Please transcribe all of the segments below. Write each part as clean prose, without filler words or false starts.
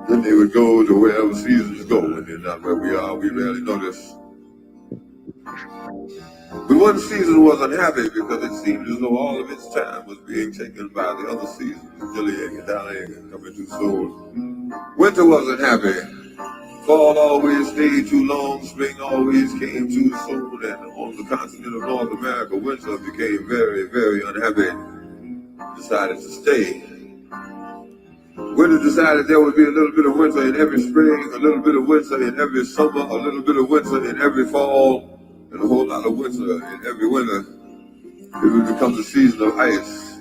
Then they would go to wherever seasons go, and then not where we are. We rarely notice. But one season was unhappy because it seemed as though all of its time was being taken by the other seasons, dillying and dallying and coming too soon. Winter wasn't happy. Fall always stayed too long, spring always came too soon, and on the continent of North America, winter became very, very unhappy. Decided to stay. Winter decided there would be a little bit of winter in every spring, a little bit of winter in every summer, a little bit of winter in every fall, and a whole lot of winter in every winter. It would become the season of ice.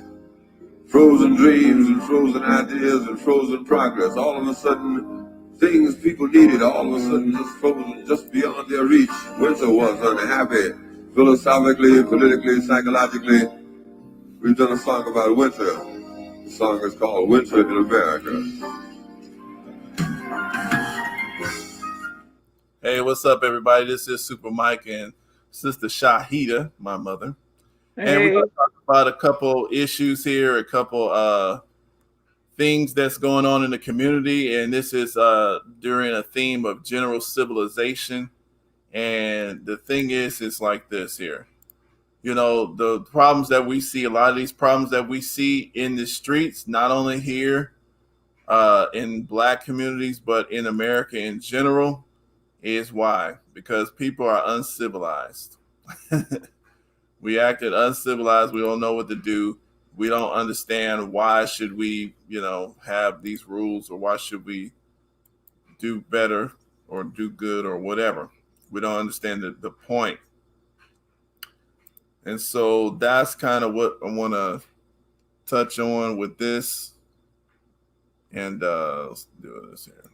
Frozen dreams and frozen ideas and frozen progress. All of a sudden, things people needed, all of a sudden just frozen, just beyond their reach. Winter was unhappy. Philosophically, politically, psychologically. We've done a song about winter. The song is called Winter in America. Hey, what's up, everybody? This is Super Mike and Sister Shahida, my mother. Hey. And we're going to talk about a couple issues here, a couple things that's going on in the community. And this is during a theme of general civilization. And the thing is, it's like this here. You know, the problems that we see, a lot of these problems that we see in the streets, not only here in Black communities, but in America in general, is why? Because people are uncivilized. We acted uncivilized. We don't know what to do. We don't understand why should we, have these rules, or why should we do better or do good or whatever. We don't understand the point. And so that's kind of what I want to touch on with this. And let's do this here.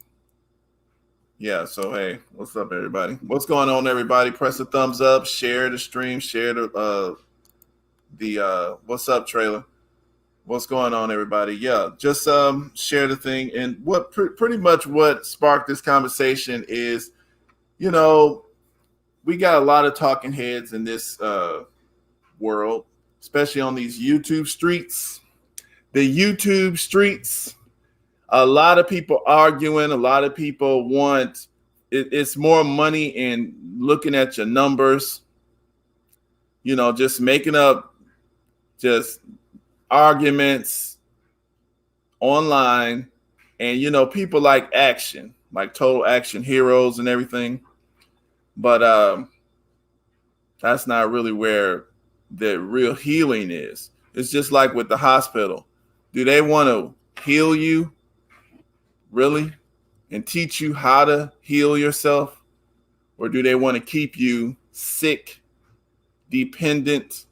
Yeah, so hey, what's up, everybody? What's going on, everybody? Press the thumbs up, share the stream, share the what's up, trailer? What's going on, everybody? Yeah, just share the thing. And what pretty much what sparked this conversation is, we got a lot of talking heads in this world, especially on these YouTube streets. The YouTube streets. A lot of people arguing. A lot of people want it's more money in looking at your numbers, just making up just arguments online. And, people like action, like total action heroes and everything. But that's not really where the real healing is. It's just like with the hospital. Do they want to heal you? Really? And teach you how to heal yourself? Or do they want to keep you sick, dependent?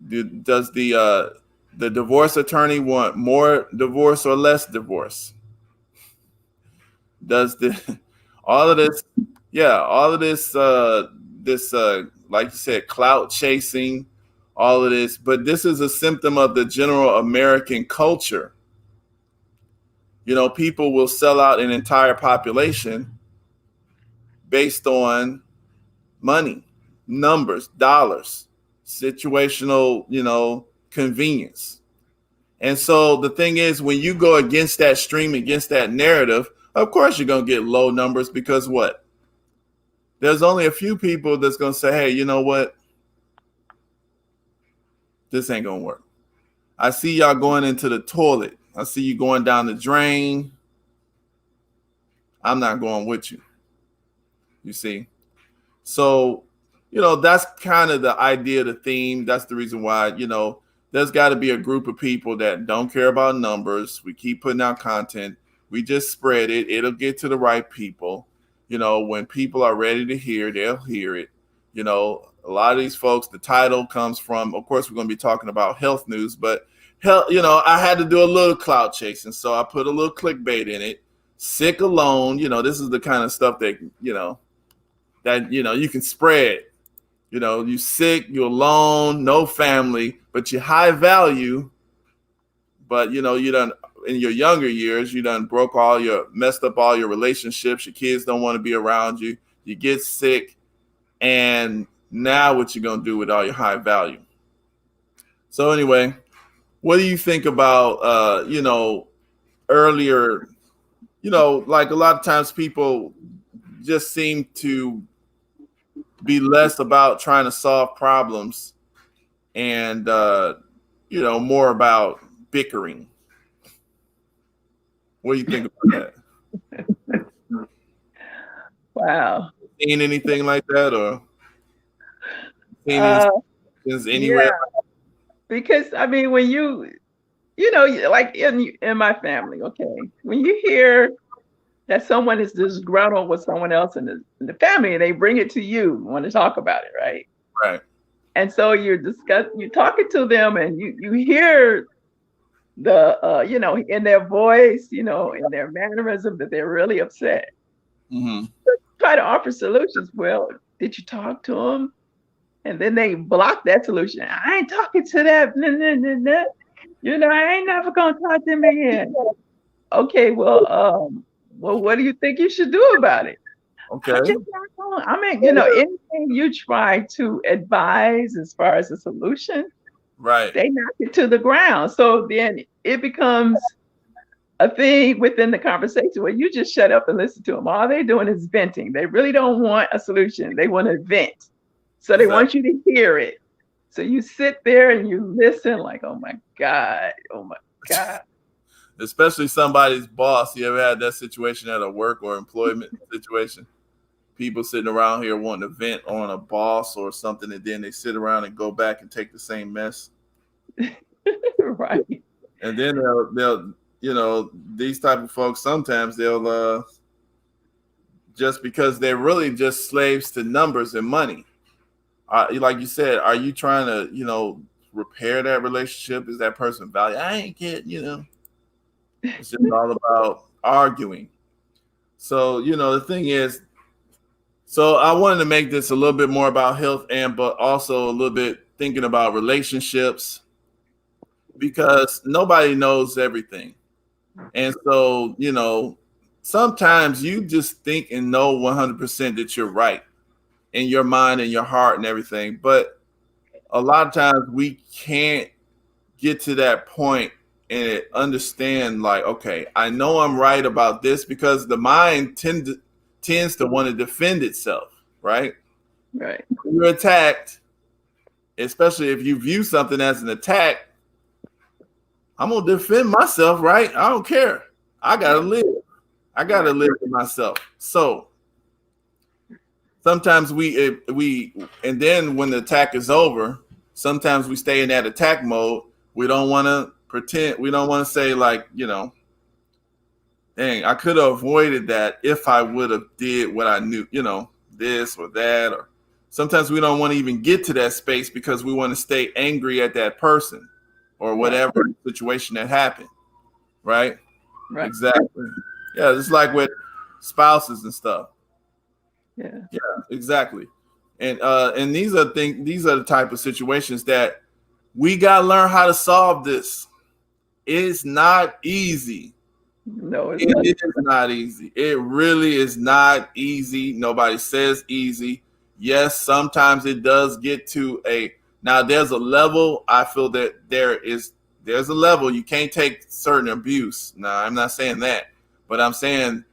Does the divorce attorney want more divorce or less divorce? Does all of this like you said, clout chasing, all of this, but this is a symptom of the general American culture. People will sell out an entire population based on money, numbers, dollars, situational, convenience. And so the thing is, when you go against that stream, against that narrative, of course you're going to get low numbers, because what? There's only a few people that's going to say, hey, you know what? This ain't going to work. I see y'all going into the toilet. I see you going down the drain. I'm not going with you. You see? So, that's kind of the idea, the theme. That's the reason why, there's got to be a group of people that don't care about numbers. We keep putting out content. We just spread it. It'll get to the right people. When people are ready to hear, they'll hear it. A lot of these folks, the title comes from, of course, we're going to be talking about health news, but hell, I had to do a little clout chasing. So I put a little clickbait in it. Sick alone. This is the kind of stuff that, you can spread. You sick, you're alone, no family, but you're high value. But, you done in your younger years, you done messed up all your relationships. Your kids don't want to be around you. You get sick. And now what you going to do with all your high value? So anyway, what do you think about, earlier, you know, like a lot of times people just seem to be less about trying to solve problems and you know, more about bickering. What do you think about that? Wow. Seen anything like that, or seen any Uh, situations anywhere? yeah, because I mean, when like in my family, okay, when you hear that someone is disgruntled with someone else in the family, and they bring it to you, want to talk about it, right? Right. And so you're talking to them, and you hear the in their voice, in their mannerism that they're really upset. Mm-hmm. Try to offer solutions. Well, did you talk to them? And then they block that solution. I ain't talking to that. Nah, nah, nah, nah. I ain't never gonna talk to him again. Okay, well, what do you think you should do about it? I Okay. just not going. I mean, anything you try to advise as far as a solution, Right. they knock it to the ground. So then it becomes a thing within the conversation where you just shut up and listen to them. All they're doing is venting. They really don't want a solution. They want to vent. So they Exactly. want you to hear it. So you sit there and you listen like, oh my God, oh my God. Especially somebody's boss. You ever had that situation at a work or employment situation? People sitting around here wanting to vent on a boss or something, and then they sit around and go back and take the same mess. Right. And then they'll you know, these type of folks sometimes they'll just because they're really just slaves to numbers and money. Like you said, are you trying to, you know, repair that relationship? Is that person valued? I ain't kidding, you know. It's just all about arguing. So, you know, the thing is, so I wanted to make this a little bit more about health and but also a little bit thinking about relationships because nobody knows everything. And so, you know, sometimes you just think and know 100% that you're right in your mind and your heart and everything. But a lot of times we can't get to that point and understand, like, okay, I know I'm right about this because the mind tends to want to defend itself, right? Right. When you're attacked, especially if you view something as an attack, I'm going to defend myself, right? I don't care. I got to Right. live. I got to Right. live for myself. So sometimes we and then when the attack is over, sometimes we stay in that attack mode. We don't want to pretend. We don't want to say like, you know, dang, I could have avoided that if I would have did what I knew, you know, this or that. Or sometimes we don't want to even get to that space because we want to stay angry at that person or Right. whatever situation that happened. Right? Right. Exactly. Yeah, it's like with spouses and stuff. Yeah. Yeah, exactly. And these are the type of situations that we gotta learn how to solve this. It's not easy. No, it's not. It is not easy. It really is not easy. Nobody says easy. Yes, sometimes it does get to a now there's a level. I feel that there's a level you can't take certain abuse. Now I'm not saying that, but I'm saying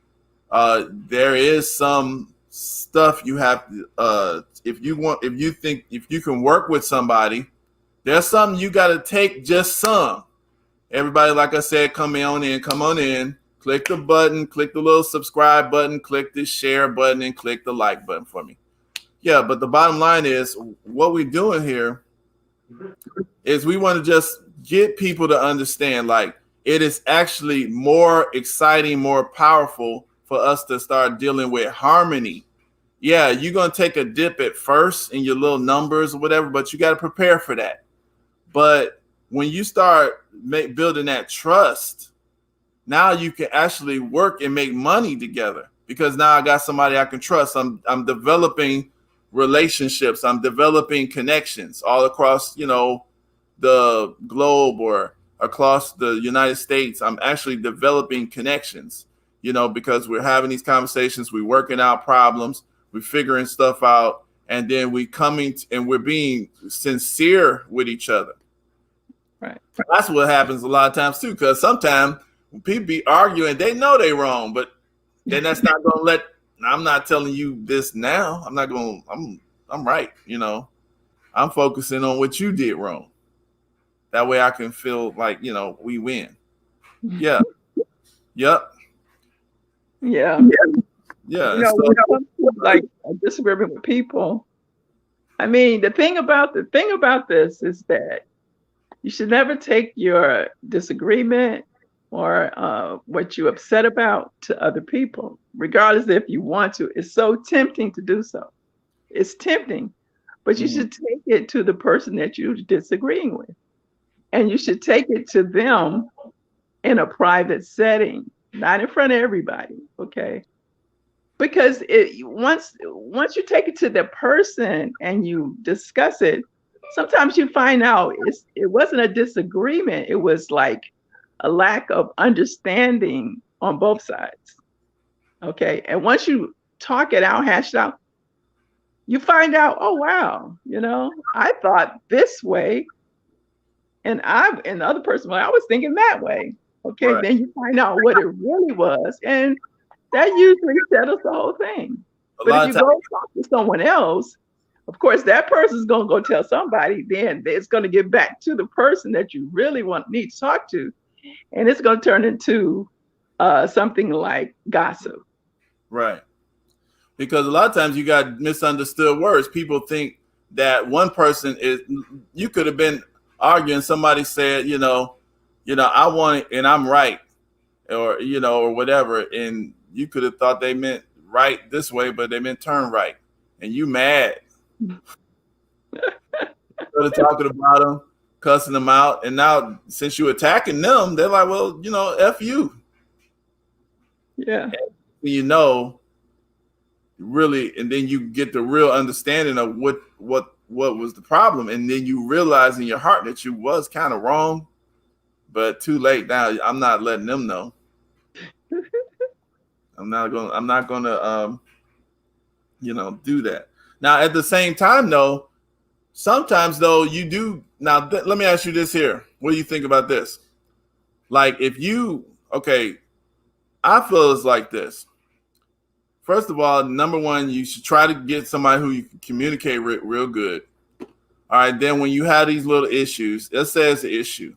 there is some stuff you have to if you can work with somebody, there's something you got to take just some. Everybody, like I said, come on in, click the button, click the little subscribe button, click the share button, and click the like button for me. Yeah, but the bottom line is what we're doing here is we want to just get people to understand like it is actually more exciting, more powerful for us to start dealing with harmony. Yeah, you're going to take a dip at first in your little numbers or whatever, but you got to prepare for that. But when you start building that trust, now you can actually work and make money together because now I got somebody I can trust. I'm developing relationships. I'm developing connections all across, you know, the globe or across the United States. I'm actually developing connections, you know, because we're having these conversations, we're working out problems, we're figuring stuff out, and then and we're being sincere with each other. Right. That's what happens a lot of times too, because sometimes When people be arguing, they know they wrong, but then that's not gonna let. I'm not telling you this now. I'm not gonna. I'm right. I'm focusing on what you did wrong. That way, I can feel like we win. Yeah. Yep. Yeah. Yeah. You And know, so, when it comes to like a disagreement with people, I mean, the thing about this is that you should never take your disagreement or what you're upset about to other people, regardless if you want to. It's so tempting to do so. It's tempting, but you should take it to the person that you're disagreeing with, and you should take it to them in a private setting, not in front of everybody. Okay, because once you take it to the person and you discuss it, sometimes you find out it wasn't a disagreement. It was like a lack of understanding on both sides. Okay, and once you talk it out, hash it out, you find out, oh wow, I thought this way, and the other person, well, I was thinking that way. Okay, right. then you find out what it really was, and that usually settles the whole thing. A But if lot you of times, go talk to someone else, of course, that person's going to go tell somebody. Then it's going to get back to the person that you really need to talk to, and it's going to turn into something like gossip. right. Because a lot of times you got misunderstood words. People think that one person is. You could have been arguing. Somebody said, I want it and I'm right, or whatever, and you could have thought they meant right this way, but they meant turn right, and you mad. Started talking about them, cussing them out, and now since you're attacking them, they're like, well, f you. Yeah, You know, really, and then you get the real understanding of what was the problem, and then you realize in your heart that you was kind of wrong, but too late now. I'm not letting them know. I'm not gonna do that. Now at the same time though, sometimes though you do. Now let me ask you this here. What do you think about this? Like if you okay, I feel it's like this. First of all, number one, you should try to get somebody who you can communicate with real good. All right, then when you have these little issues, let's say it's an issue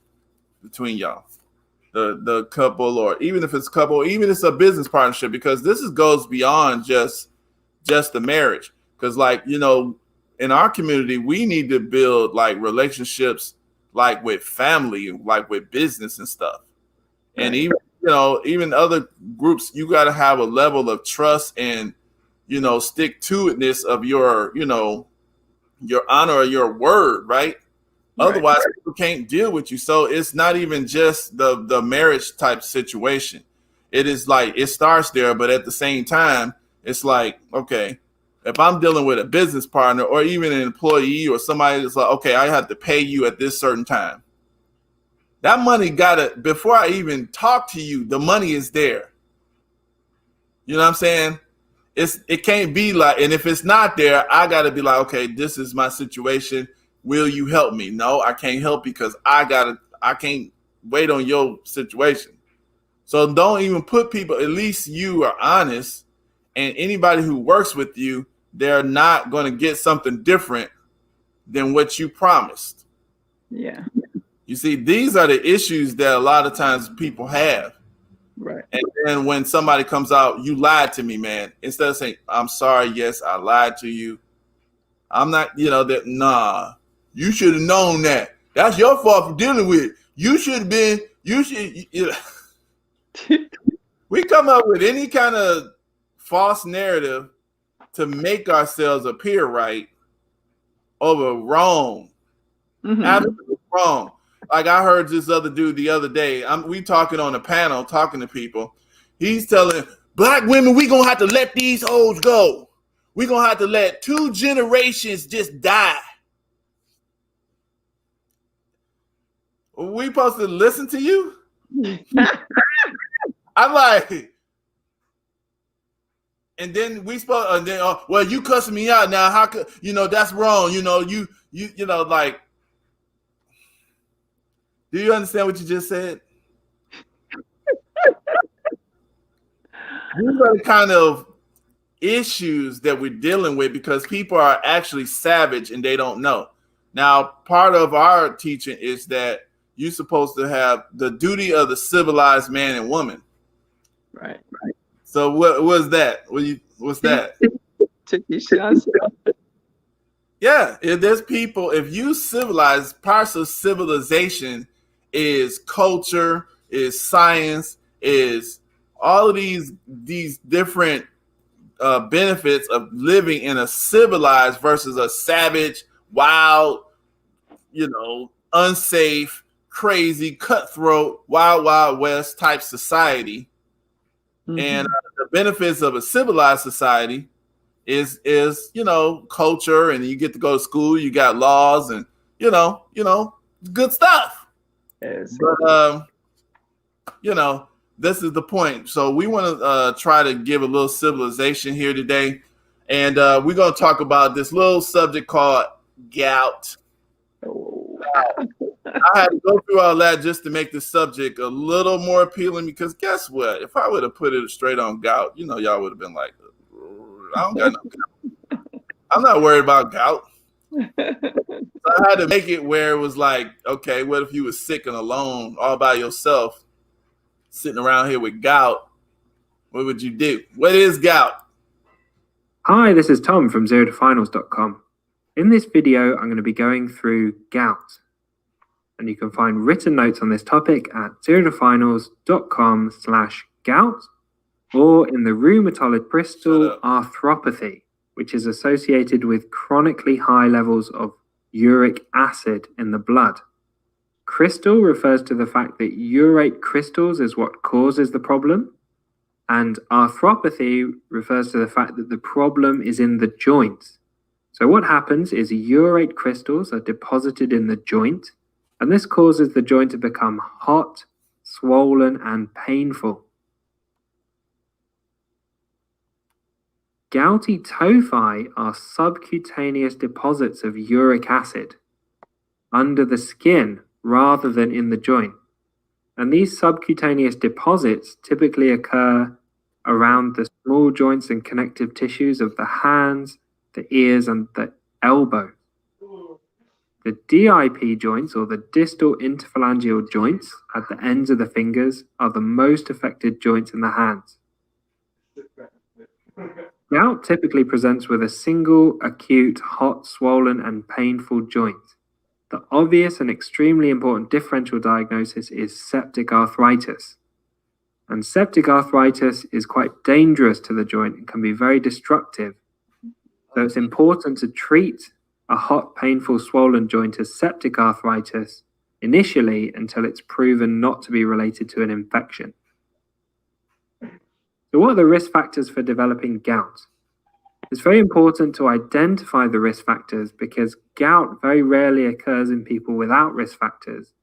between y'all, the couple, or even if it's a couple, even if it's a business partnership, because goes beyond just the marriage. Because in our community, we need to build like relationships like with family, like with business and stuff. And right. even other groups, you got to have a level of trust and stick to itness of your honor or your word, right? Right. Otherwise, people can't deal with you. So it's not even just the marriage type situation. It is like it starts there, but at the same time, it's like, okay, if I'm dealing with a business partner or even an employee or somebody that's like, okay, I have to pay you at this certain time. That money before I even talk to you, the money is there. You know what I'm saying? It can't be like, and if it's not there, I gotta be like, okay, this is my situation. Will you help me? No, I can't help because I can't wait on your situation. So don't even put people, at least you are honest, and anybody who works with you, they're not going to get something different than what you promised. Yeah. You see, these are the issues that a lot of times people have. Right. And then when somebody comes out, you lied to me, man. Instead of saying, I'm sorry, yes, I lied to you. I'm not, that, nah, you should have known that. That's your fault for dealing with it. You should have been, we come up with any kind of false narrative to make ourselves appear right over wrong. Mm-hmm. Absolutely wrong. Like I heard this other dude the other day. We talking on a panel, talking to people. He's telling black women, we gonna have to let these hoes go. We gonna have to let 2 generations just die. We supposed to listen to you? I'm like, and then well, you cussing me out now. How could that's wrong? You like, do you understand what you just said? These are the kind of issues that we're dealing with because people are actually savage and they don't know. Now, part of our teaching is that you're supposed to have the duty of the civilized man and woman. Right. So what was that? What's that? Took your shots. Yeah, if there's people, if you civilize, parts of civilization is culture, is science, is all of these different benefits of living in a civilized versus a savage, wild, unsafe, crazy, cutthroat, wild west type society. Mm-hmm. And the benefits of a civilized society is culture, and you get to go to school, you got laws, and good stuff. Yes. But this is the point. So we want to try to give a little civilization here today, and we're going to talk about this little subject called gout. Oh. I had to go through all that just to make the subject a little more appealing, because guess what? If I would have put it straight on gout, y'all would have been like, I don't got no gout. I'm not worried about gout. So I had to make it where it was like, okay, what if you were sick and alone all by yourself, sitting around here with gout? What would you do? What is gout? Hi, this is Tom from ZeroToFinals.com. In this video, I'm going to be going through gout. And you can find written notes on this topic at ZeroToFinals.com/gout or in the rheumatology Bristol arthropathy, which is associated with chronically high levels of uric acid in the blood. Crystal refers to the fact that urate crystals is what causes the problem, and arthropathy refers to the fact that the problem is in the joint. So what happens is urate crystals are deposited in the joint, and this causes the joint to become hot, swollen, and painful. Gouty tophi are subcutaneous deposits of uric acid under the skin rather than in the joint. And these subcutaneous deposits typically occur around the small joints and connective tissues of the hands, the ears, and the elbow. The DIP joints, or the distal interphalangeal joints at the ends of the fingers, are the most affected joints in the hands. Gout typically presents with a single, acute, hot, swollen, and painful joint. The obvious and extremely important differential diagnosis is septic arthritis. And septic arthritis is quite dangerous to the joint and can be very destructive. So it's important to treat a hot, painful, swollen joint as septic arthritis initially until it's proven not to be related to an infection. So what are the risk factors for developing gout? It's very important to identify the risk factors because gout very rarely occurs in people without risk factors.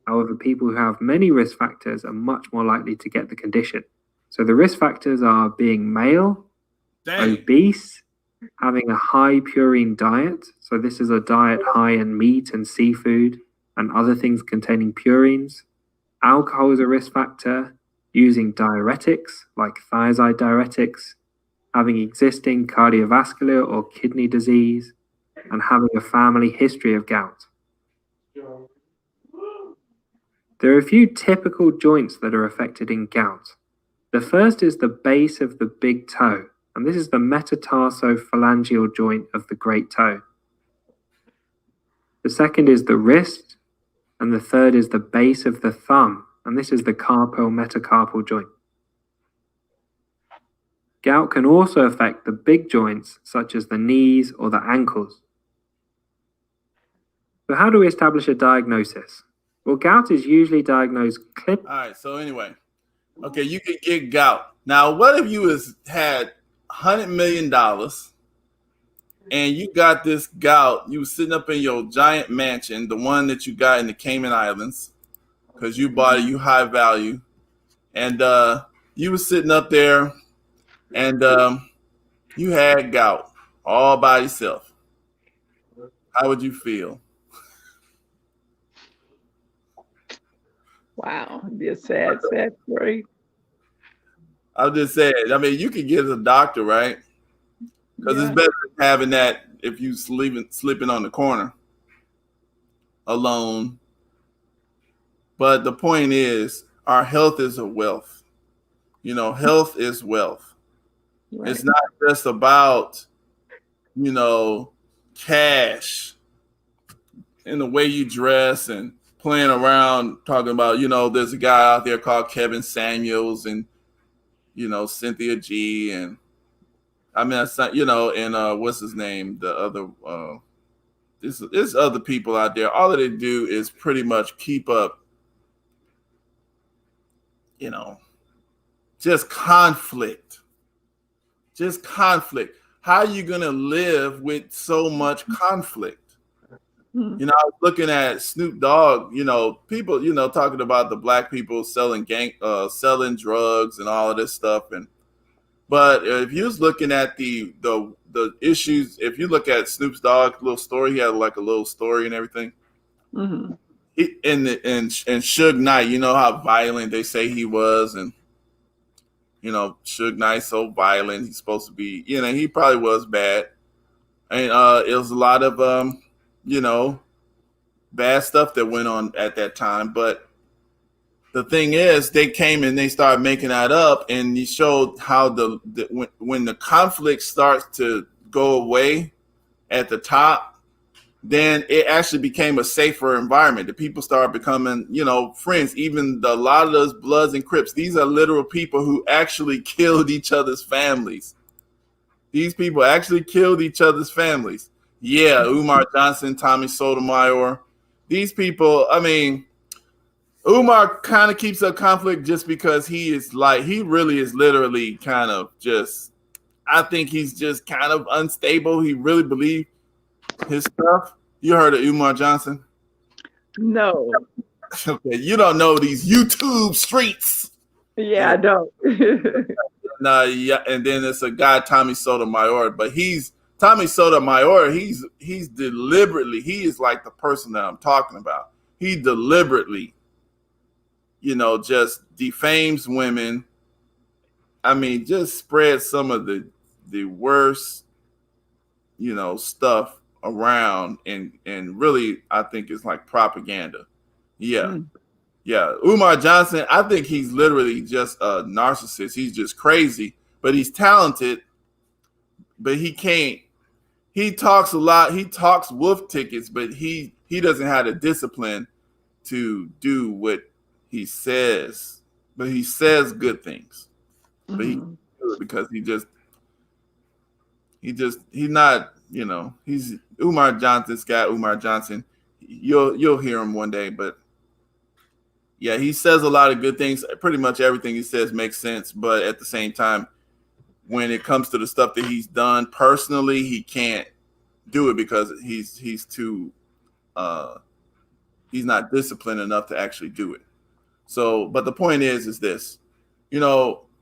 However, people who have many risk factors are much more likely to get the condition. So the risk factors are being male, obese, having a high purine diet. So this is a diet high in meat and seafood and other things containing purines. Alcohol is a risk factor. Using diuretics like thiazide diuretics, having existing cardiovascular or kidney disease, and having a family history of gout. There are a few typical joints that are affected in gout. The first is the base of the big toe, and this is the metatarsophalangeal joint of the great toe. The second is the wrist, and the third is the base of the thumb, and this is the carpal metacarpal joint. Gout can also affect the big joints, such as the knees or the ankles. So how do we establish a diagnosis? Well, gout is usually diagnosed All right, so anyway, okay, you can get gout. Now, what if you had $100 million and you got this gout? You were sitting up in your giant mansion, the one that you got in the Cayman Islands, because you bought it, you high value, and you were sitting up there, and you had gout all by yourself. How would you feel? Wow, it'd be a sad story. I'm just saying. I mean, you can get a doctor, right? Because it's Yeah. better than having that if you sleeping on the corner alone. But the point is, our health is a wealth. Health is wealth. Right. It's not just about, you know, cash and the way you dress and playing around talking about, there's a guy out there called Kevin Samuels and, Cynthia G. And I mean, that's not, and what's his name? The other, there's other people out there. All that they do is pretty much keep up, you know, just conflict. Just conflict. How are you going to live with so much conflict? Hmm. I was looking at Snoop Dogg, people, talking about the black people selling selling drugs and all of this stuff. But if you was looking at the issues, if you look at Snoop Dogg's little story, he had like a little story and everything. Mm-hmm. And Suge Knight, you know how violent they say he was, and Suge Knight so violent. He's supposed to be, he probably was bad, and it was a lot of bad stuff that went on at that time. But the thing is, they came and they started making that up, and he showed how when the conflict starts to go away at the top, then it actually became a safer environment. The people started becoming, friends. Even a lot of those Bloods and Crips, these are literal people who actually killed each other's families. These people actually killed each other's families. Yeah, Umar Johnson, Tommy Sotomayor. These people, I mean, Umar kind of keeps up conflict just because he really is literally kind of just, I think he's just kind of unstable. He really believes his stuff. You heard of Umar Johnson? No. Okay, you don't know these YouTube streets. Yeah, I don't. Nah, yeah, and then it's a guy, Tommy Sotomayor, but Tommy Sotomayor, he's deliberately, he is like the person that I'm talking about. He deliberately, just defames women. I mean, just spreads some of the worst, stuff around, and really, I think it's like propaganda. Yeah. Mm. Yeah, Umar Johnson, I think he's literally just a narcissist. He's just crazy, but he's talented, but he can't. He talks a lot. He talks wolf tickets, but he doesn't have the discipline to do what he says. But he says good things. But he Mhm. do it because he's not, he's Umar Johnson, Scott Umar Johnson. You'll hear him one day, but yeah, he says a lot of good things. Pretty much everything he says makes sense, but at the same time, when it comes to the stuff that he's done personally, he can't do it because he's too he's not disciplined enough to actually do it. So, but the point is this,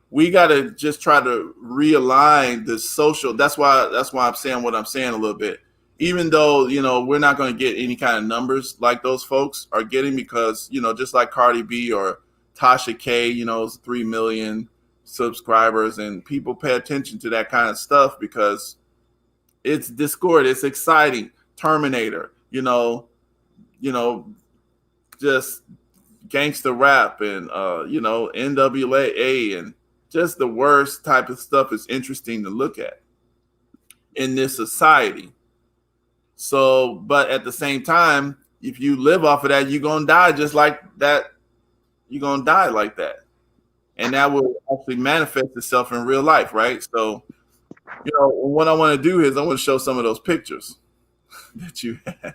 we got to just try to realign the social. That's why I'm saying what I'm saying a little bit. Even though, we're not going to get any kind of numbers like those folks are getting because, just like Cardi B or Tasha K, 3 million subscribers, and people pay attention to that kind of stuff because it's discord, it's exciting. Terminator, just gangster rap and, NWA and just the worst type of stuff is interesting to look at in this society. So, but at the same time, if you live off of that, you're going to die just like that. You're going to die like that. And that will actually manifest itself in real life, right? So, what I want to do is I want to show some of those pictures that you had.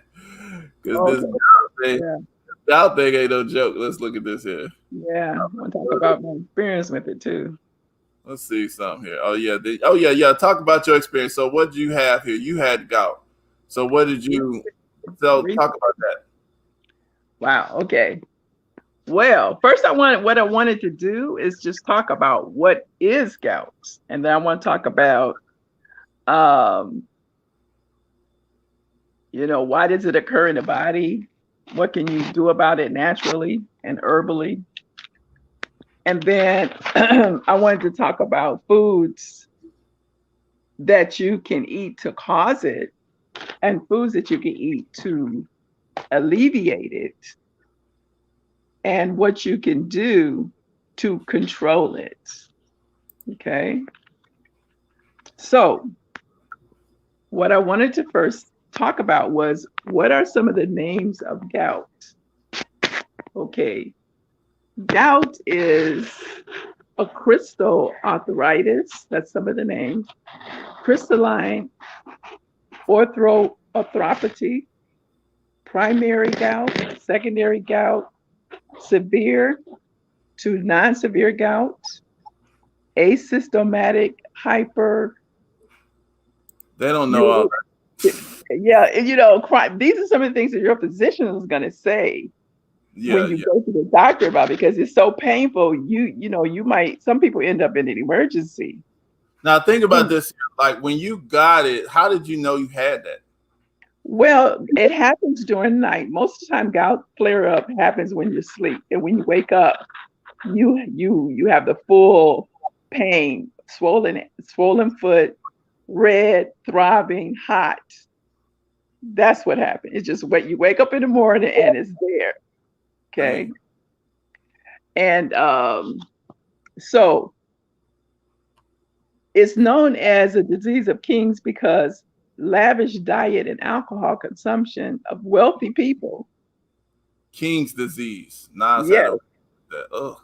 Because this doubt thing ain't no joke. Let's look at this here. Yeah, I want to talk about my experience with it too. Let's see something here. Oh, yeah. Talk about your experience. So what did you have here? You had gout. So what did you talk about that? Wow. Okay. Well, first what I wanted to do is just talk about what is gout. And then I want to talk about, why does it occur in the body? What can you do about it naturally and herbally? And then I wanted to talk about foods that you can eat to cause it and foods that you can eat to alleviate it and what you can do to control it. Okay. So, what I wanted to first talk about was what are some of the names of gout? Okay. Gout is a crystal arthritis. That's some of the names. Crystalline arthropathy, primary gout, secondary gout, severe to non-severe gout, asymptomatic hyper. They don't know all that. Yeah, these are some of the things that your physician is going to say when you go to the doctor about it, because it's so painful. You might, some people end up in an emergency. Now think about this, like when you got it, how did you know you had that? Well, it happens during the night. Most of the time, gout flare up happens when you sleep, and when you wake up, you have the full pain, swollen foot, red, throbbing, hot. That's what happened. It's just what you wake up in the morning and it's there. Okay. And so it's known as a disease of kings because lavish diet and alcohol consumption of wealthy people. King's disease. Nah, yeah. Ugh.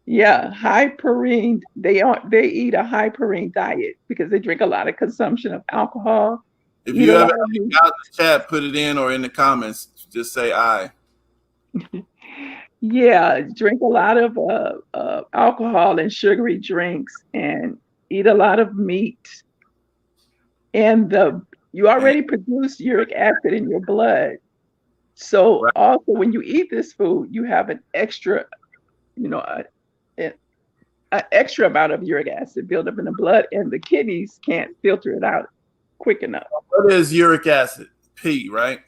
Yeah, high purine. They eat a high purine diet because they drink a lot of consumption of alcohol. If you have got in the chat, put it in, or in the comments, just say aye. Yeah, drink a lot of alcohol and sugary drinks, and eat a lot of meat. And you already produce uric acid in your blood, so also when you eat this food, you have an extra, an extra amount of uric acid built up in the blood, and the kidneys can't filter it out quick enough. What is uric acid? P, right?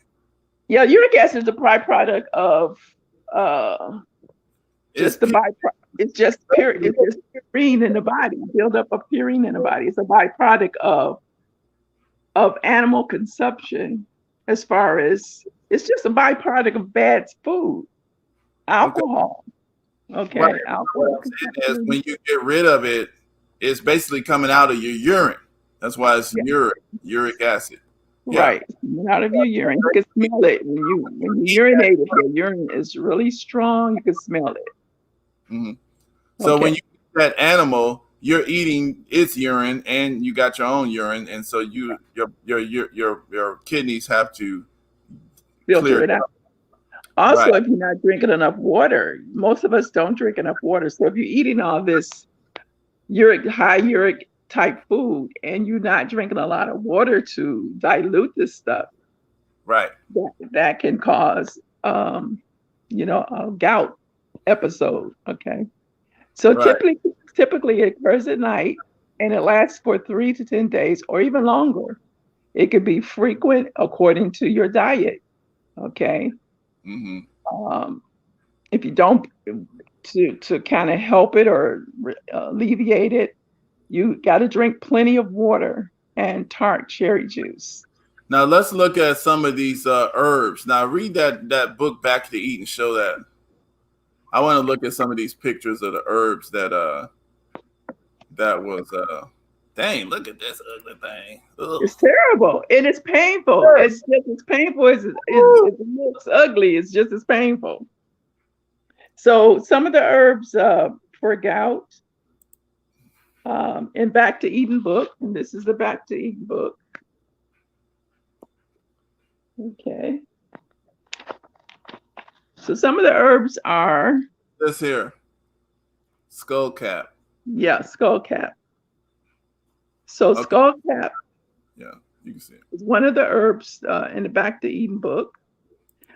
Yeah, uric acid is a byproduct of just the byproduct. It's just purine in the body, build up of purine in the body. It's a byproduct of animal consumption. As far as it's just a byproduct of bad food, alcohol. Okay, right. alcohol. When you get rid of it, it's basically coming out of your urine. That's why it's uric acid. Yeah. Right, out of your urine. You can smell it when you urinate. If your urine is really strong, you can smell it. Mm-hmm. So when you eat that animal, you're eating its urine, and you got your own urine, and so your kidneys have to filter it out. Also, if you're not drinking enough water, most of us don't drink enough water. So if you're eating all this high uric type food and you're not drinking a lot of water to dilute this stuff, right, that can cause a gout episode. Okay, so typically it occurs at night and it lasts for 3 to 10 days or even longer. It could be frequent according to your diet. Okay. Mm-hmm. If you don't, to kind of help it or alleviate it, you got to drink plenty of water and tart cherry juice. Now let's look at some of these herbs. Now read that book, Back to Eat, and show that. I want to look at some of these pictures of the herbs that was dang, look at this ugly thing. Ugh. It's terrible and it's painful. It's just as painful as it looks ugly. It's just as painful. So some of the herbs for gout in Back to Eden book, and this is the Back to Eden book. Okay. So some of the herbs are this here, skullcap. Yeah, skullcap. So skullcap, yeah, you can see it. Is one of the herbs in the Back to Eden book.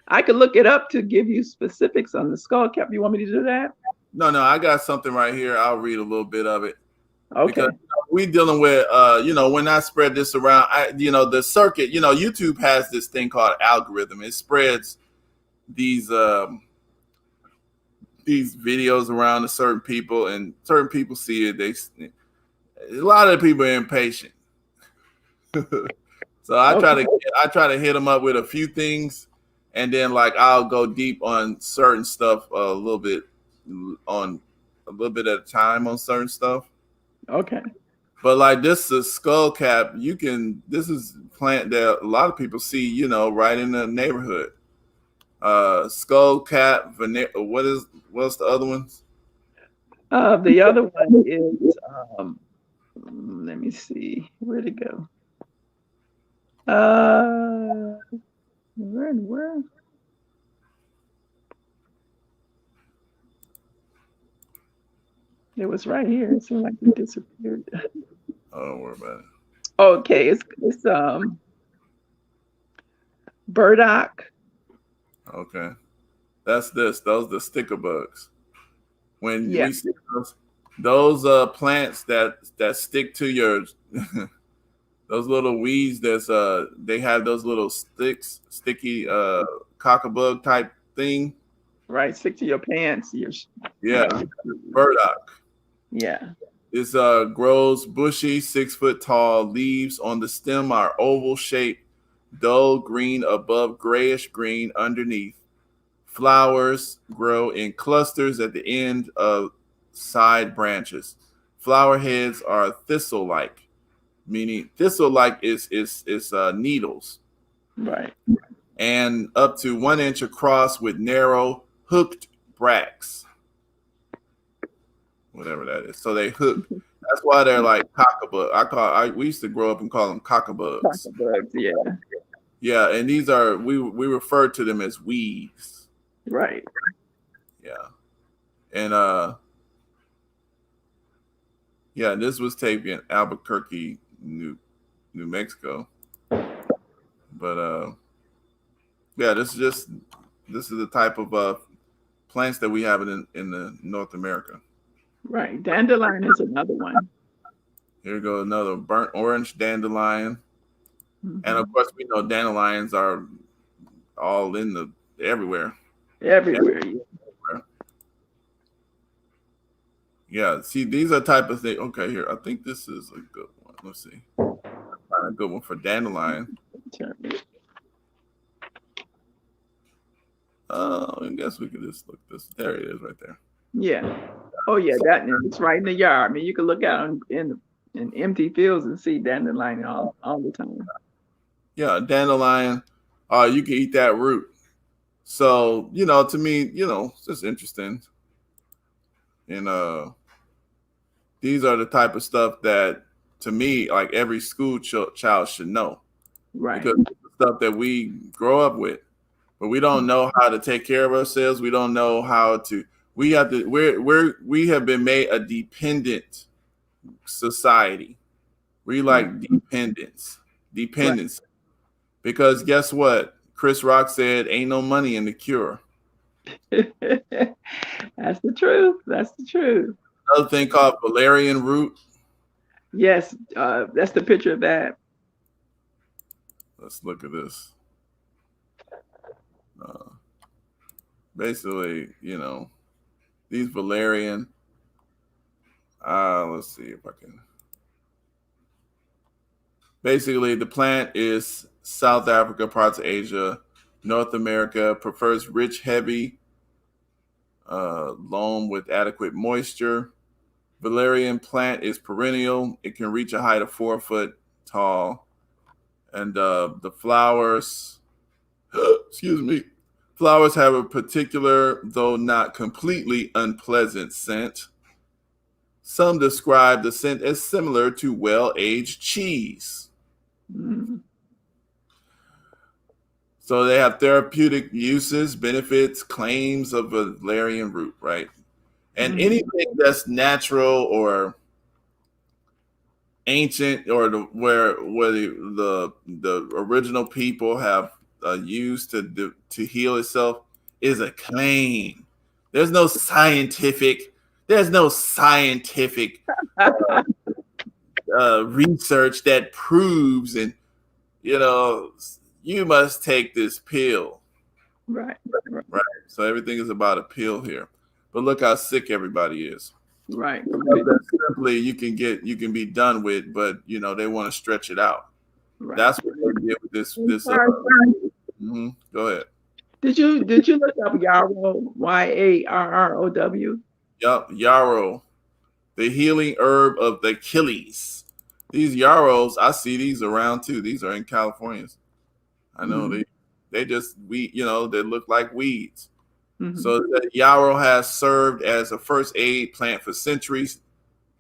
I could look it up to give you specifics on the skullcap. You want me to do that? No, I got something right here. I'll read a little bit of it. Okay. Because we dealing with, when I spread this around, the circuit, YouTube has this thing called algorithm. It spreads these these videos around to certain people, and certain people see it. A lot of the people are impatient. So I try to hit them up with a few things, and then like I'll go deep on certain stuff a little bit at a time on certain stuff. Okay. But like this is skull cap. This is a plant that a lot of people see, right in the neighborhood. Skull cap, what's the other ones? The other one is let me see, where'd it go? Where in the world? It was right here. It seemed like it disappeared. Oh, don't worry about it. Okay, it's burdock. Okay. That's this. Those are the sticker bugs. When Yeah. we see those plants that stick to your those little weeds they have those little sticky cockabug type thing. Right, stick to your pants. Burdock. Yeah. This grows bushy, 6 foot tall. Leaves on the stem are oval shaped, dull green above, grayish green underneath. Flowers grow in clusters at the end of side branches. Flower heads are thistle-like, meaning thistle-like is needles, Right. and up to 1 inch across with narrow hooked bracts. Whatever that is. So they hook. That's why they're like cockabug. We used to grow up and call them cockabugs. Cockabugs, yeah. Yeah, and these are we refer to them as weeds. Right. Yeah. And this was taken in Albuquerque, New Mexico. But this is the type of plants that we have in the North America. Right. Dandelion is another one. Here we go, another burnt orange dandelion. Mm-hmm. And of course, we know dandelions are all everywhere. Everywhere. Yeah. See, these are type of things. Okay, here. I think this is a good one. Let's see. Find a good one for dandelion. I guess we could just look this. There it is, right there. Yeah. Oh yeah, it's right in the yard. I mean, you can look out in empty fields and see dandelion all the time. Yeah, dandelion. You can eat that root. So to me, it's just interesting. And these are the type of stuff that, to me, like every school child should know. Right. Because it's the stuff that we grow up with, but we don't know how to take care of ourselves. We don't know how to. We have been made a dependent society. We like dependence. Right. Because guess what? Chris Rock said, "Ain't no money in the cure." That's the truth. Another thing called valerian root. Yes, that's the picture of that. Let's look at this. Basically, these valerian. Let's see if I can. Basically, the plant is South Africa, parts of Asia, North America, prefers rich, heavy loam with adequate moisture. Valerian plant is perennial. It can reach a height of 4 foot tall. And the flowers, flowers have a particular, though not completely unpleasant scent. Some describe the scent as similar to well-aged cheese. Mm-hmm. So they have therapeutic uses, benefits, claims of valerian root, right? And anything that's natural or ancient, or where the original people have used to heal itself, is a claim. There's no scientific research that proves, and you must take this pill. Right. So everything is about a pill here. but look how sick everybody is. Right. That simply you can be done with, but they want to stretch it out. Right. That's what they did with this. Go ahead. Did you look up yarrow? YARROW? Yup, yarrow, the healing herb of the Achilles. These yarrows, I see these around too. These are in California. I know they just they look like weeds. So the yarrow has served as a first aid plant for centuries,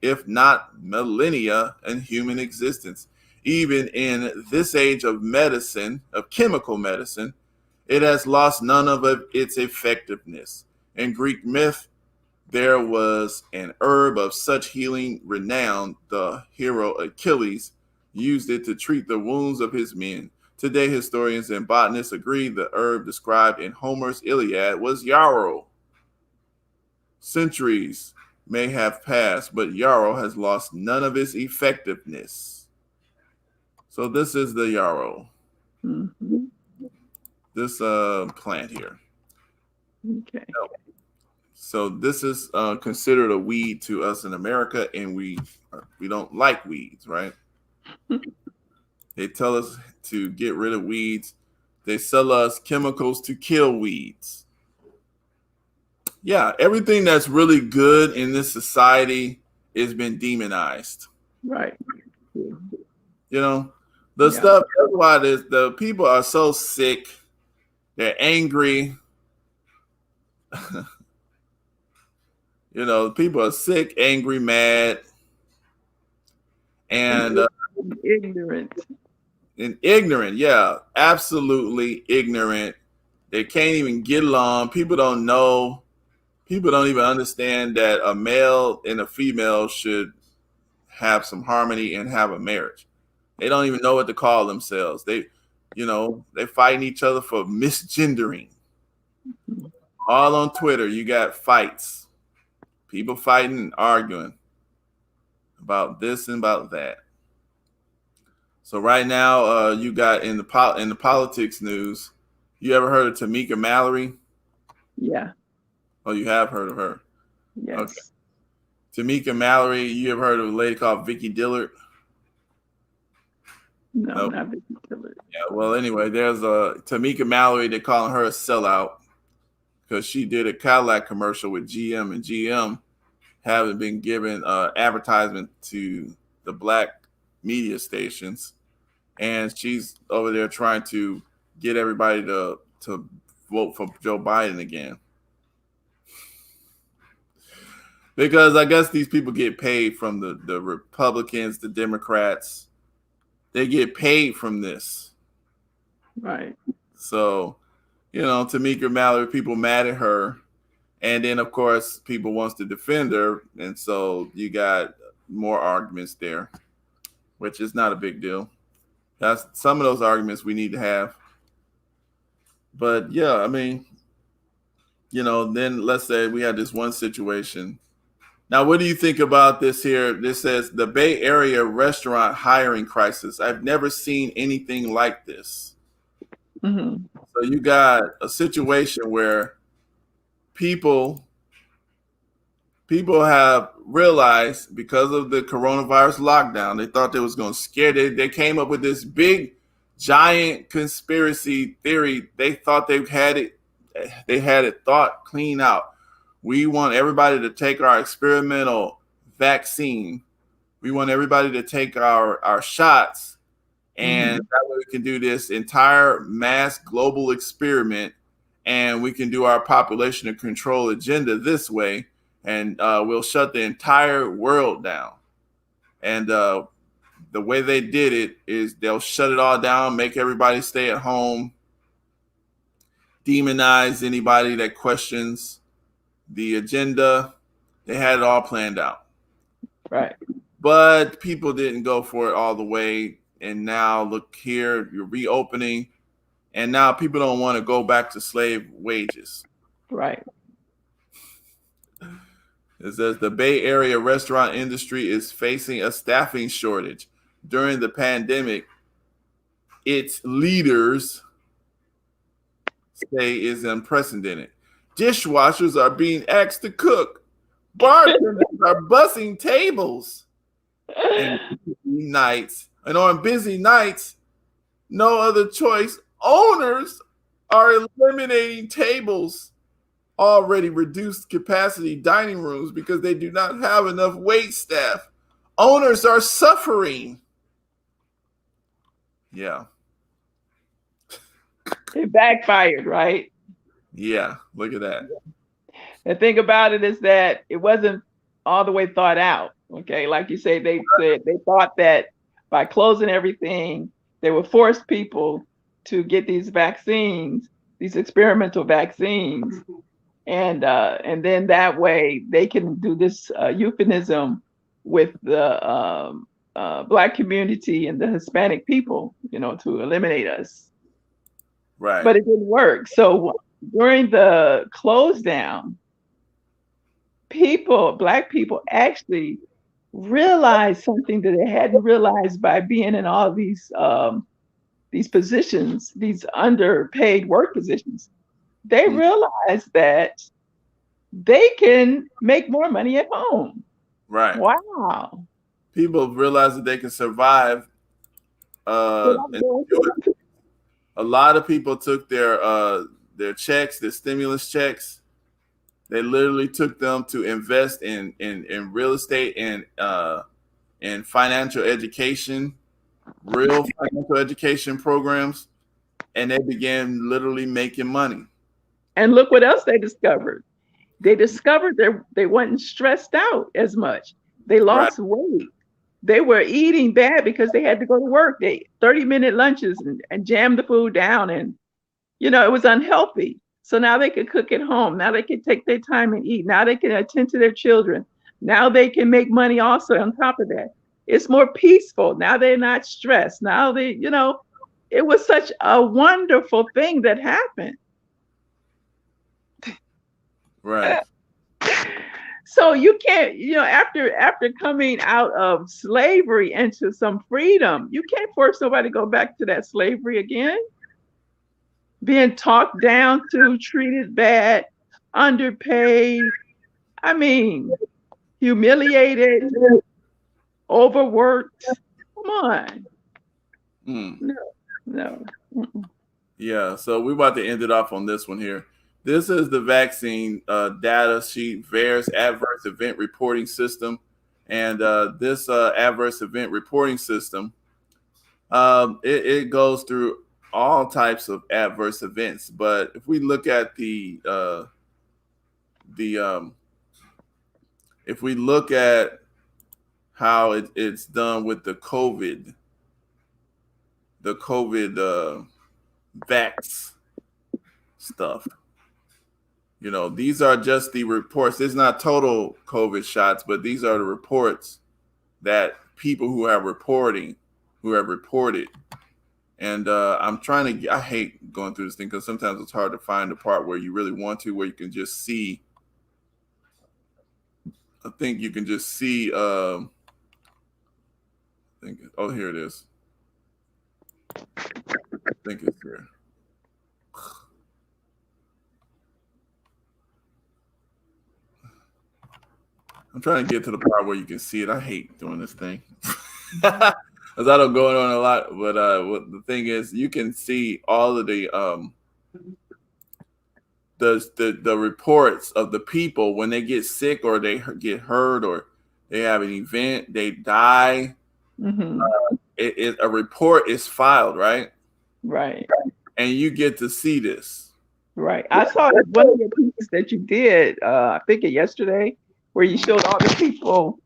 if not millennia, in human existence. Even in this age of medicine, of chemical medicine, it has lost none of its effectiveness. In Greek myth, there was an herb of such healing renown, the hero Achilles used it to treat the wounds of his men. Today, historians and botanists agree the herb described in Homer's Iliad was yarrow. Centuries may have passed, but yarrow has lost none of its effectiveness. So this is the yarrow. This plant here. Okay. So this is considered a weed to us in America, and we don't like weeds, right? They tell us to get rid of weeds. They sell us chemicals to kill weeds. Yeah, everything that's really good in this society has been demonized. Right. The stuff, that's why the people are so sick. They're angry. People are sick, angry, mad, and ignorant. And ignorant, yeah, absolutely ignorant. They can't even get along. People don't know. People don't even understand that a male and a female should have some harmony and have a marriage. They don't even know what to call themselves. They're fighting each other for misgendering. All on Twitter, you got fights. People fighting and arguing about this and about that. So right now, you got in the politics news. You ever heard of Tamika Mallory? Yeah. Oh, you have heard of her? Yes. Okay. Tamika Mallory. You ever heard of a lady called Vicky Dillard? No, nope. Not Vicky Dillard. Yeah. Well, anyway, there's a Tamika Mallory. They're calling her a sellout because she did a Cadillac commercial with GM, and GM haven't been given advertisement to the black media stations, and she's over there trying to get everybody to vote for Joe Biden again, because I guess these people get paid from the Republicans, the Democrats. They get paid from this, right? So Tamika Mallory, people mad at her, and then of course people wants to defend her, and so you got more arguments there, which is not a big deal. That's some of those arguments we need to have. But yeah, I mean, then let's say we had this one situation. Now, what do you think about this here? This says the Bay Area restaurant hiring crisis. I've never seen anything like this. So you got a situation where people have realized, because of the coronavirus lockdown, they thought they was going to scare. They came up with this big, giant conspiracy theory. They thought they had it thought clean out. We want everybody to take our experimental vaccine. We want everybody to take our shots, and that way we can do this entire mass global experiment, and we can do our population control agenda this way. And we'll shut the entire world down. And the way they did it is they'll shut it all down, make everybody stay at home, demonize anybody that questions the agenda. They had it all planned out. Right. But people didn't go for it all the way. And now look here, you're reopening. And now people don't want to go back to slave wages. Right. It says the Bay Area restaurant industry is facing a staffing shortage. During the pandemic, its leaders say is unprecedented. Dishwashers are being asked to cook. Bartenders are bussing tables. And on busy nights, no other choice. Owners are eliminating tables, already reduced capacity dining rooms because they do not have enough wait staff. Owners are suffering. Yeah. It backfired, right? Yeah, look at that. The thing about it is that it wasn't all the way thought out. Okay, like you say, they thought that by closing everything, they would force people to get these vaccines, these experimental vaccines, and then that way they can do this euphemism with the Black community and the Hispanic people, to eliminate us. Right. But it didn't work. So during the close down, Black people actually realized something that they hadn't realized by being in all these positions, these underpaid work positions. They realized that they can make more money at home. Right. Wow. People realize that they can survive. A lot of people took their checks, their stimulus checks. They literally took them to invest in real estate and financial education, real financial education programs, and they began literally making money. And look what else they discovered. They discovered they weren't stressed out as much. They lost weight. They were eating bad because they had to go to work. They 30-minute lunches and jam the food down, and it was unhealthy. So now they could cook at home. Now they can take their time and eat. Now they can attend to their children. Now they can make money also on top of that. It's more peaceful. Now they're not stressed. Now it was such a wonderful thing that happened. Right. So you can't, after coming out of slavery into some freedom, you can't force nobody to go back to that slavery again. Being talked down to, treated bad, underpaid, humiliated, overworked. Come on. No. Yeah, so we're about to end it off on this one here. This is the vaccine data sheet, VAERS adverse event reporting system. And this adverse event reporting system, it goes through all types of adverse events. But if we look at if we look at how it's done with the COVID vax stuff. These are just the reports. It's not total COVID shots, but these are the reports that people who have reported. And I hate going through this thing because sometimes it's hard to find the part where you really want to, where you can just see. I think you can just see. Here it is. I think it's here. I'm trying to get to the part where you can see it. I hate doing this thing because I don't go on a lot. But the thing is, you can see all of the reports of the people when they get sick or they get hurt or they have an event, they die. Mm-hmm. A report is filed, right? Right. And you get to see this. Right. I saw one of your pieces that you did, I think yesterday, where you showed all the people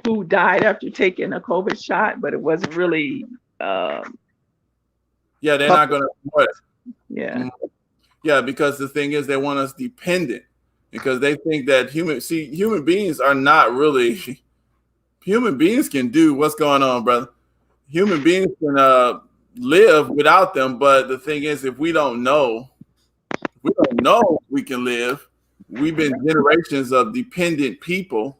who died after taking a COVID shot, but it wasn't really. Yeah, they're not going to report it. Yeah. Yeah, because the thing is, they want us dependent because they think that human beings are not really. Human beings can do what's going on, brother. Human beings can live without them, but the thing is, if we don't know we can live. We've been generations of dependent people.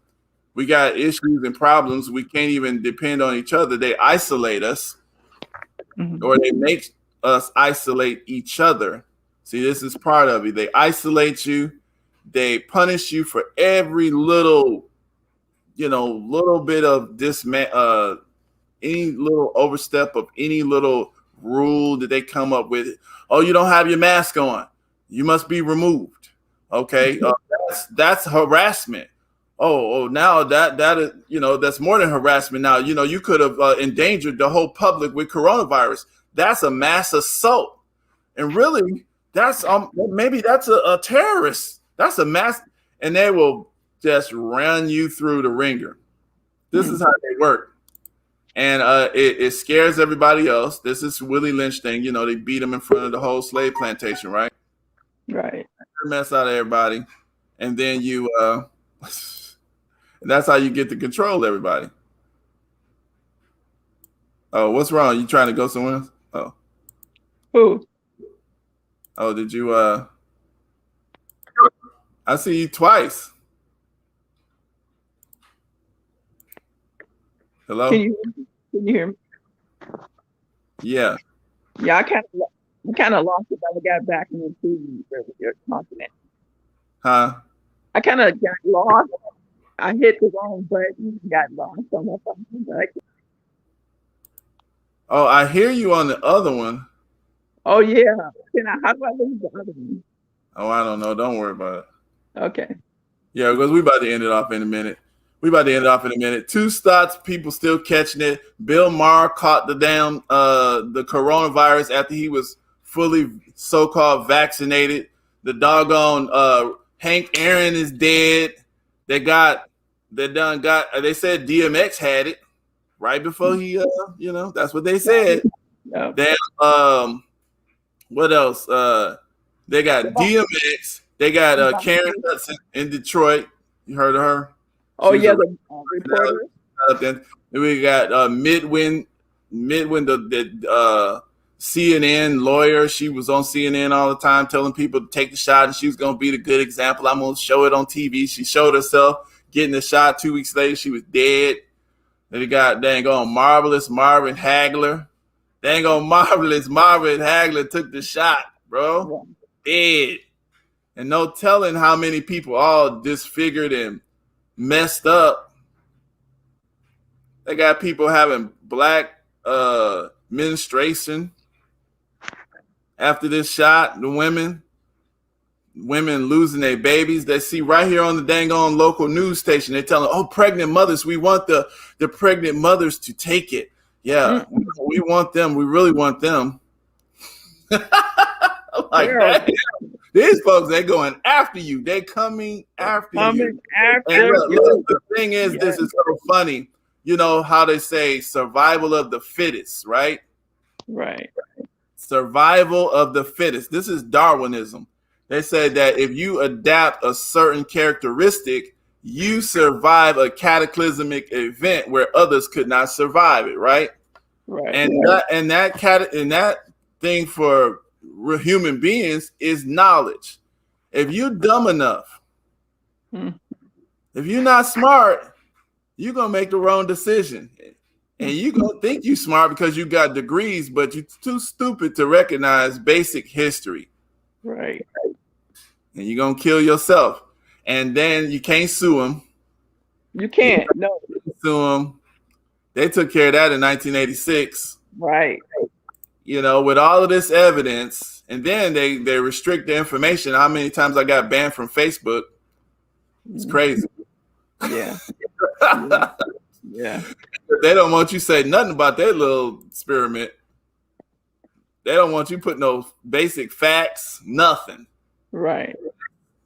We got issues and problems. We can't even depend on each other. They isolate us, or they make us isolate each other. See, this is part of it. They isolate you. They punish you for every little, little bit of any little overstep of any little rule that they come up with. Oh, you don't have your mask on. You must be removed. Okay, that's harassment. Oh, now that is, that's more than harassment. Now, you could have endangered the whole public with coronavirus. That's a mass assault, and really, that's maybe that's a terrorist. That's a mass, and they will just run you through the ringer. This is how they work, and it scares everybody else. This is Willie Lynch thing. They beat him in front of the whole slave plantation, right? Right. Mess out of everybody, and then you that's how you get to control everybody. Oh, what's wrong? You trying to go somewhere else? Oh. Who? Oh, did you I see you twice. Hello? Can you hear me? Yeah. Yeah, I kind of lost it, but I got back into where you're talking at. Huh? I kind of got lost. I hit the wrong button, got lost on my phone. Oh, I hear you on the other one. Oh yeah. How do I lose the other one? Oh, I don't know. Don't worry about it. Okay. Yeah, because we about to end it off in a minute. 2 spots, people still catching it. Bill Maher caught the damn the coronavirus after he was fully so-called vaccinated. The doggone Hank Aaron is dead. They said DMX had it right before he that's what they said. Yep. Damn, what else? They got DMX, they got Karen Hudson in Detroit. You heard of her? Oh yeah, the reporter. Then we got Midwin, the CNN lawyer. She was on CNN all the time telling people to take the shot, and she was going to be the good example. I'm going to show it on TV. She showed herself getting the shot. 2 weeks later, she was dead. Then we got dang on Marvelous Marvin Hagler. Dang on Marvelous Marvin Hagler took the shot, bro. Dead. And no telling how many people all disfigured and messed up. They got people having black menstruation after this shot. The women losing their babies. They see right here on the dang on local news station. They telling, oh, pregnant mothers, we want the pregnant mothers to take it. Yeah, we want them. We really want them. Like that. These folks, they going after you. They coming after you. And look, the thing is, this is so funny. You know how they say survival of the fittest, right? Right. Survival of the fittest. This is Darwinism. They say that if you adapt a certain characteristic, you survive a cataclysmic event where others could not survive it, right? Right. And that thing for human beings is knowledge. If you're dumb enough, if you're not smart, you're gonna make the wrong decision, and you're gonna think you're smart because you got degrees, but you're too stupid to recognize basic history. Right. And you're gonna kill yourself, and then you can't sue them. You can't. No. Sue them. They took care of that in 1986. Right. You know, with all of this evidence, and then they restrict the information. How many times I got banned from Facebook? It's crazy. Yeah. Yeah. They don't want you to say nothing about their little experiment. They don't want you put no basic facts, nothing. Right.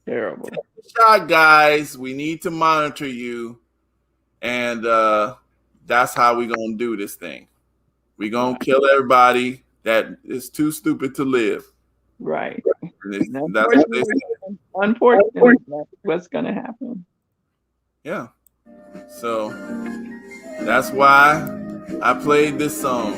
Terrible. Shot, guys, we need to monitor you, and that's how we're gonna do this thing. We're gonna kill everybody that is too stupid to live. Right. That's what they say. Unfortunately, that's what's gonna happen. Yeah. So that's why I played this song.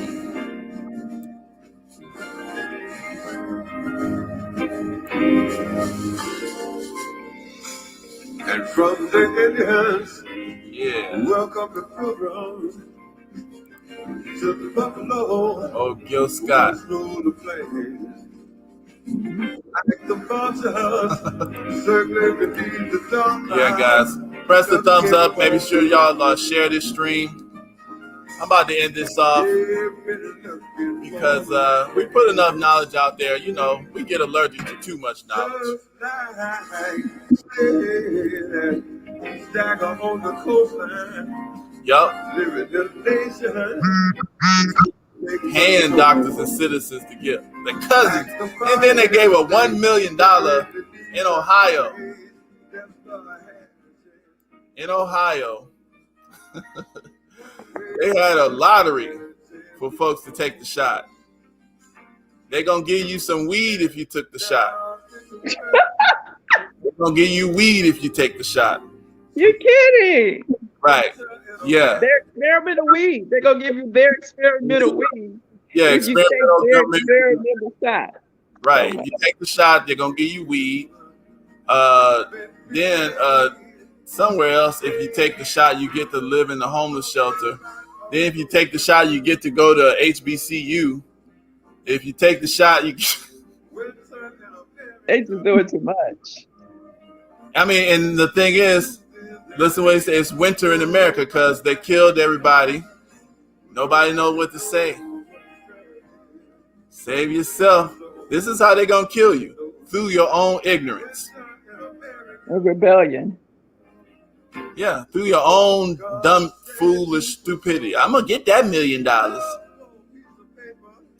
And from the Indians, Yeah. welcome the pilgrims to the buffalo. Oh, Gil Scott. The place Like the vultures circling beneath the dark Yeah, guys, press the thumbs up. Maybe sure y'all share this stream. I'm about to end this off because we put enough knowledge out there. You know, we get allergic to too much knowledge. Yup. Hand doctors and citizens to get the cousins. And then they gave a $1 million in Ohio. In Ohio. They had a lottery for folks to take the shot. They're going to give you some weed if you took the shot. They're going to give you weed if you take the shot. You're kidding. Right. Yeah. Their experimental weed. They're going to give you their experimental weed. Yeah, if you take their experimental shot. Right. If you take the shot, they're going to give you weed. Then somewhere else, if you take the shot, you get to live in the homeless shelter. Then if you take the shot, you get to go to HBCU. If you take the shot, you they just doing too much. I mean, and the thing is, listen what he says, it's winter in America because they killed everybody. Nobody knows what to say. Save yourself. This is how they're going to kill you, through your own ignorance. A rebellion. Yeah, through your own dumb, foolish stupidity. I'm going to get that $1 million.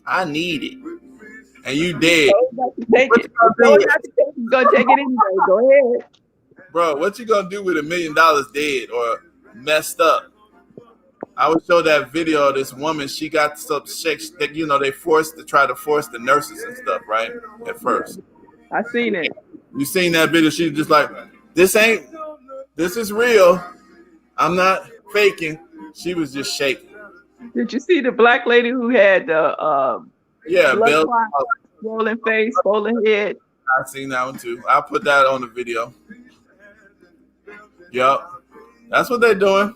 I need it. And you dead. Take it. You're going to take it anyway. Go ahead. Bro, what you going to do with $1 million dead or messed up? I would show that video of this woman. She got some shit that, you know, they try to force the nurses and stuff, right? At first. I seen it. You seen that video? She's just like, this is real. I'm not faking. She was just shaking. Did you see the black lady who had the swollen face, swollen head? I seen that one too. I'll put that on the video. Yup. That's what they're doing.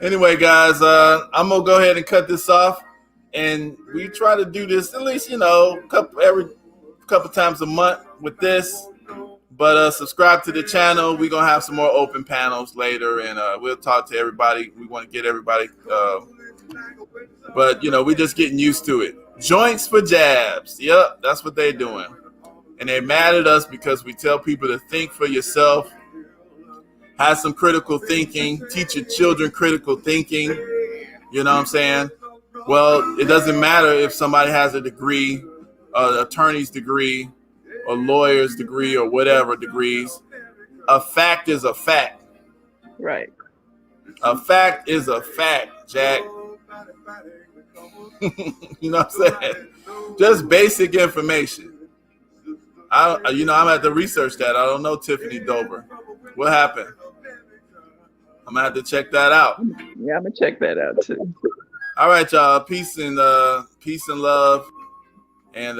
Anyway, guys, I'm gonna go ahead and cut this off, and we try to do this at least, you know, every couple times a month with this. But subscribe to the channel. We're gonna have some more open panels later, and we'll talk to everybody. We want to get everybody, but you know, we're just getting used to it. Joints for jabs. Yep, that's what they're doing, and they're mad at us because we tell people to think for yourself. Have some critical thinking, teach your children critical thinking. You know what I'm saying? Well, it doesn't matter if somebody has a degree, attorney's degree, a lawyer's degree, or whatever degrees. A fact is a fact. Right. A fact is a fact, Jack. You know what I'm saying? Just basic information. I'm gonna have to research that. I don't know Tiffany Dover. What happened? I'm gonna have to check that out. Yeah, I'm gonna check that out too. All right, y'all. Peace and love, and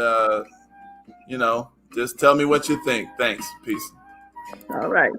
you know, just tell me what you think. Thanks. Peace. All right.